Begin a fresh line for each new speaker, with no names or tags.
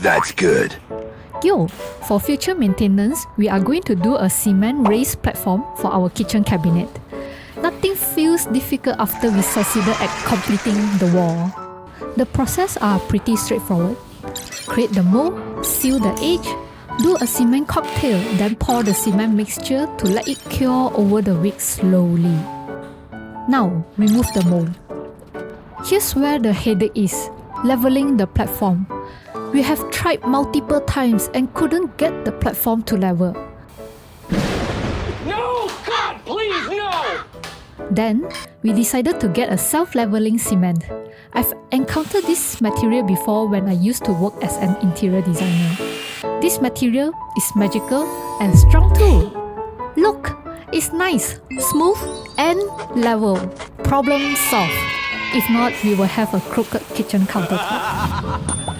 That's good.
Yo, for future maintenance, we are going to do a cement raised platform for our kitchen cabinet. Nothing feels difficult after we succeeded at completing the wall. The process are pretty straightforward. Create the mold, seal the edge, do a cement cocktail, then pour the cement mixture to let it cure over the week slowly. Now, remove the mold. Here's where the headache is, leveling the platform. We have tried multiple times and couldn't get the platform to level.
No! God, please, no!
Then, we decided to get a self-leveling cement. I've encountered this material before when I used to work as an interior designer. This material is magical and strong too. Look, it's nice, smooth and level. Problem solved. If not, we will have a crooked kitchen countertop.